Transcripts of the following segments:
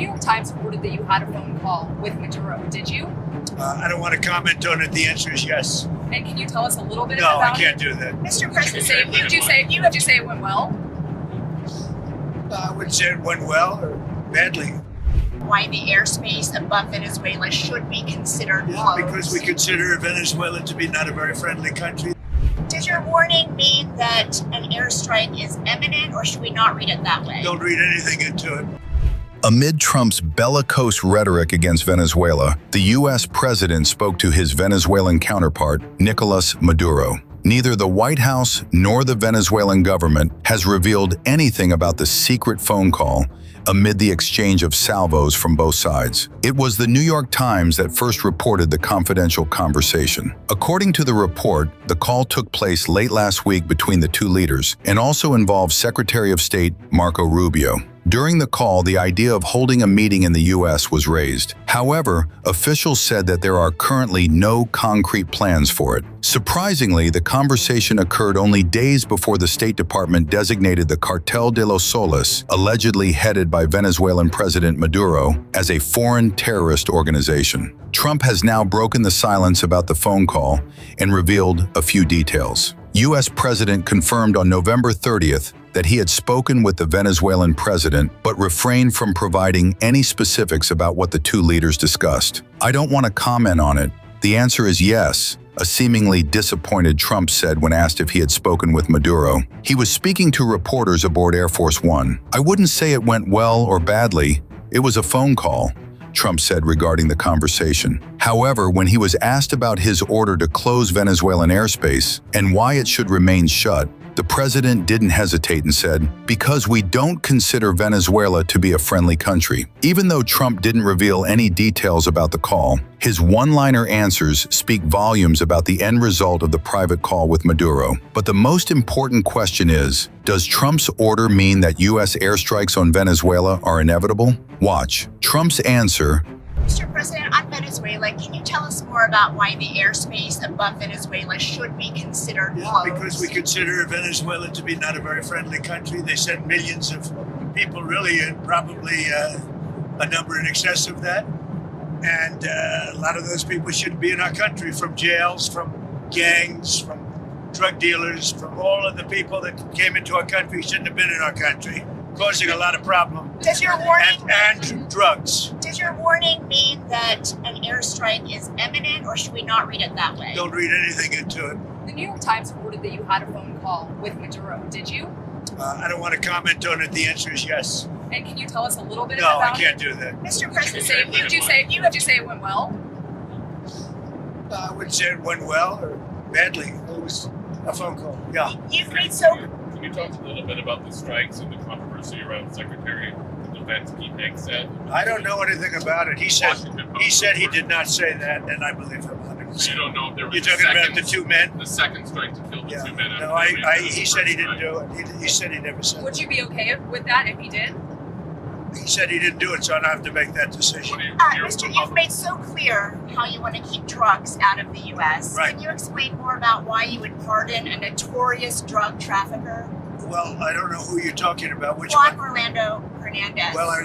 New York Times reported that you had a phone call with Maduro. Did you? I don't want to comment on it. The answer is yes. And can you tell us a little bit No, about I can't do that. Mr. President, would you say it went well? I would say it went well or badly. Why the airspace above Venezuela should be considered closed. Because we consider Venezuela to be not a very friendly country. Does your warning mean that an airstrike is imminent, or should we not read it that way? Don't read anything into it. Amid Trump's bellicose rhetoric against Venezuela, the U.S. president spoke to his Venezuelan counterpart, Nicolás Maduro. Neither the White House nor the Venezuelan government has revealed anything about the secret phone call amid the exchange of salvos from both sides. It was the New York Times that first reported the confidential conversation. According to the report, the call took place late last week between the two leaders and also involved Secretary of State Marco Rubio. During the call, the idea of holding a meeting in the U.S. was raised. However, officials said that there are currently no concrete plans for it. Surprisingly, the conversation occurred only days before the State Department designated the Cartel de los Soles, allegedly headed by Venezuelan President Maduro, as a foreign terrorist organization. Trump has now broken the silence about the phone call and revealed a few details. U.S. President confirmed on November 30th that he had spoken with the Venezuelan president, but refrained from providing any specifics about what the two leaders discussed. "I don't want to comment on it. The answer is yes," a seemingly disappointed Trump said when asked if he had spoken with Maduro. He was speaking to reporters aboard Air Force One. "I wouldn't say it went well or badly. It was a phone call," Trump said regarding the conversation. However, when he was asked about his order to close Venezuelan airspace and why it should remain shut, the president didn't hesitate and said, "Because we don't consider Venezuela to be a friendly country." Even though Trump didn't reveal any details about the call, his one-liner answers speak volumes about the end result of the private call with Maduro. But the most important question is, does Trump's order mean that U.S. airstrikes on Venezuela are inevitable? Watch. Trump's answer: Mr. President, on Venezuela, can you tell us more about why the airspace above Venezuela should be considered closed? Because we consider Venezuela to be not a very friendly country. They sent millions of people, really, and probably a number in excess of that. And a lot of those people shouldn't be in our country, from jails, from gangs, from drug dealers, from all of the people that came into our country shouldn't have been in our country, causing a lot of problems. Does your warning and drugs. Does your warning mean that an airstrike is imminent, or should we not read it that way? Don't read anything into it. The New York Times reported that you had a phone call with Maduro. Did you? I don't want to comment on it. The answer is yes. And can you tell us a little bit No, about I can't do that. Mr. President, Would you say it went well? I would say it went well or badly. It was a phone call. Yeah. you've made so Can you talk a little bit about the strikes and the controversy around Secretary of Defense Pete said? I don't know anything about it. He said he did not say that, and I believe him 100%. You don't know if there was You're talking about the two men? the second strike to kill the two men. No, he said he didn't do it. He said he never said Would it. you be okay with that if he did? He said he didn't do it, so I don't have to make that decision. Mr. You've made so clear how you want to keep drugs out of the U.S. Right. Can you explain more about why you would pardon a notorious drug trafficker, Well, I don't know who you're talking about. Which Juan one? Orlando Hernandez? Well, I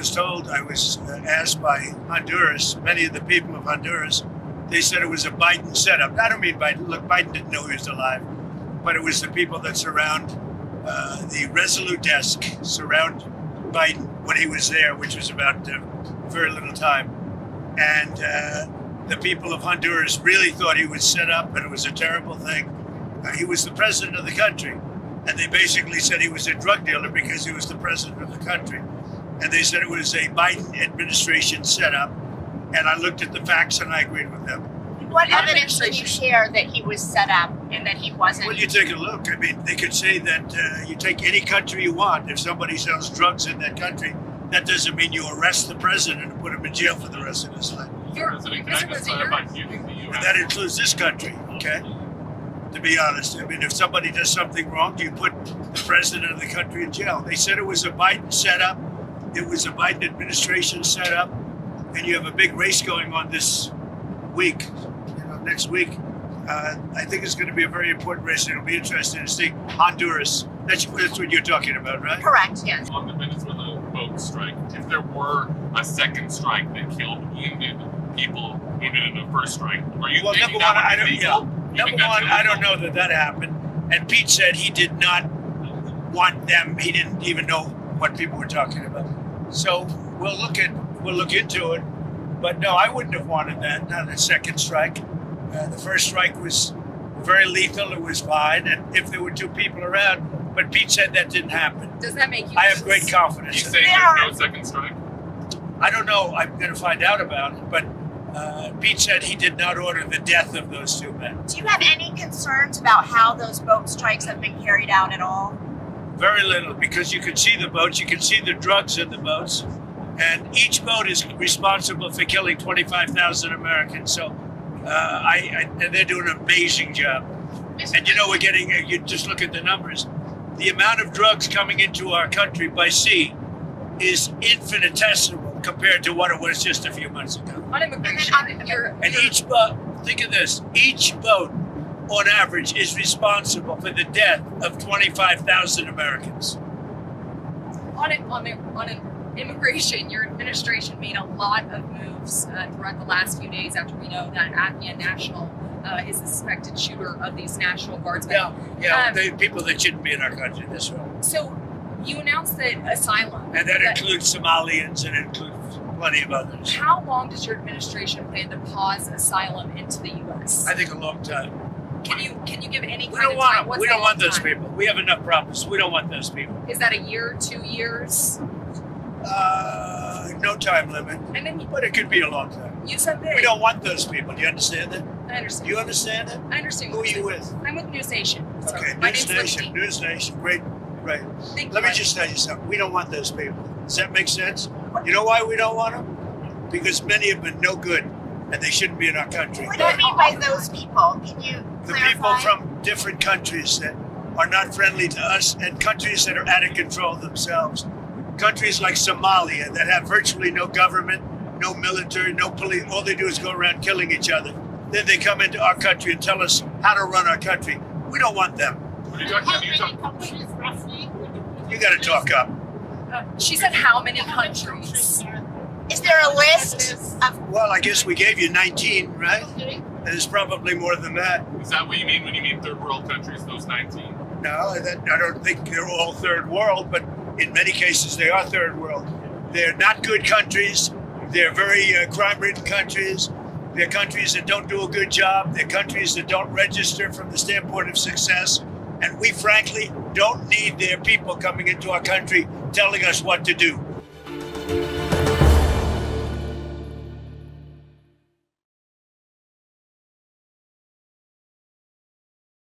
was asked by Honduras, many of the people of Honduras, they said it was a Biden setup. I don't mean Biden. Look, Biden didn't know he was alive, but it was the people that surround the Resolute desk, surround Biden when he was there, which was about very little time. And the people of Honduras really thought he was set up, and it was a terrible thing. He was the president of the country. And they basically said he was a drug dealer because he was the president of the country. And they said it was a Biden administration setup. And I looked at the facts and I agreed with them. What evidence did you share that he was set up and that he wasn't? Well, you take a look. I mean, they could say that you take any country you want. If somebody sells drugs in that country, that doesn't mean you arrest the president and put him in jail for the rest of his life. President, can I just clarify, do you think the And U.S. that includes this country, okay? To be honest, I mean, if somebody does something wrong, do you put the president of the country in jail? They said it was a Biden setup. It was a Biden administration setup. And you have a big race going on this week, next week. I think it's going to be a very important race. It'll be interesting to see Honduras. That's what you're talking about, right? Correct, yes. on the Venezuela vote second strike. If there were a second strike that killed wounded people wounded in the first strike, are you Well, thinking number one, that I would don't. be Yeah. legal? You Number think that's one, I don't illegal? know that happened. And Pete said he did not want them. He didn't even know what people were talking about. So we'll look into it. But no, I wouldn't have wanted that. Not a second strike. The first strike was very lethal. It was fine, and if there were two people around. But Pete said that didn't happen. Does that make you? I have great confidence. He's in saying that. there's no second strike? I don't know. I'm going to find out about it. But Pete said he did not order the death of those two men. Do you have any concerns about how those boat strikes have been carried out at all? Very little, because you can see the boats, you can see the drugs in the boats, and each boat is responsible for killing 25,000 Americans. So, and they're doing an amazing job. And you know, we're getting. You just look at the numbers. The amount of drugs coming into our country by sea is infinitesimal compared to what it was just a few months ago. On immigration, And each boat, think of this: each boat, on average, is responsible for the death of 25,000 Americans. on immigration, your administration made a lot of moves throughout the last few days after we know that Afghan national is the suspected shooter of these National Guardsmen. Yeah, they people that shouldn't be in our country this way. So you announced that asylum. And that includes Somalians and it includes plenty of others. How long does your administration plan to pause asylum into the U.S.? I think a long time. Can you give any We kind don't of want time? them. What's We the don't want long those time? people. We have enough problems. We don't want those people. Is that a year, 2 years? No time limit, And then but it could be a long time. you said that. We don't want those people. Do you understand that? I understand. Do you understand that? I understand. Who are what you you're with? saying. I'm with News Nation. So Okay, my News name's Nation. Lindsay. News Nation. Great. Right. Thank Let me you. just tell you something. We don't want those people. Does that make sense? You know why we don't want them? Because many have been no good, and they shouldn't be in our country. What do you mean by those people? Can you The clarify? people from different countries that are not friendly to us, and countries that are out of control themselves. Countries like Somalia that have virtually no government, no military, no police. All they do is go around killing each other. Then they come into our country and tell us how to run our country. We don't want them. What are you talking How about? You many talking countries roughly? You got to talk up. She said how many countries? Is there a list of? Well, I guess we gave you 19, right? And it's probably more than that. Is that what you mean when you mean third world countries, those 19? No, I don't think they're all third world, but in many cases they are third world. They're not good countries. They're very crime-ridden countries. They're countries that don't do a good job. They're countries that don't register from the standpoint of success. And we frankly don't need their people coming into our country telling us what to do.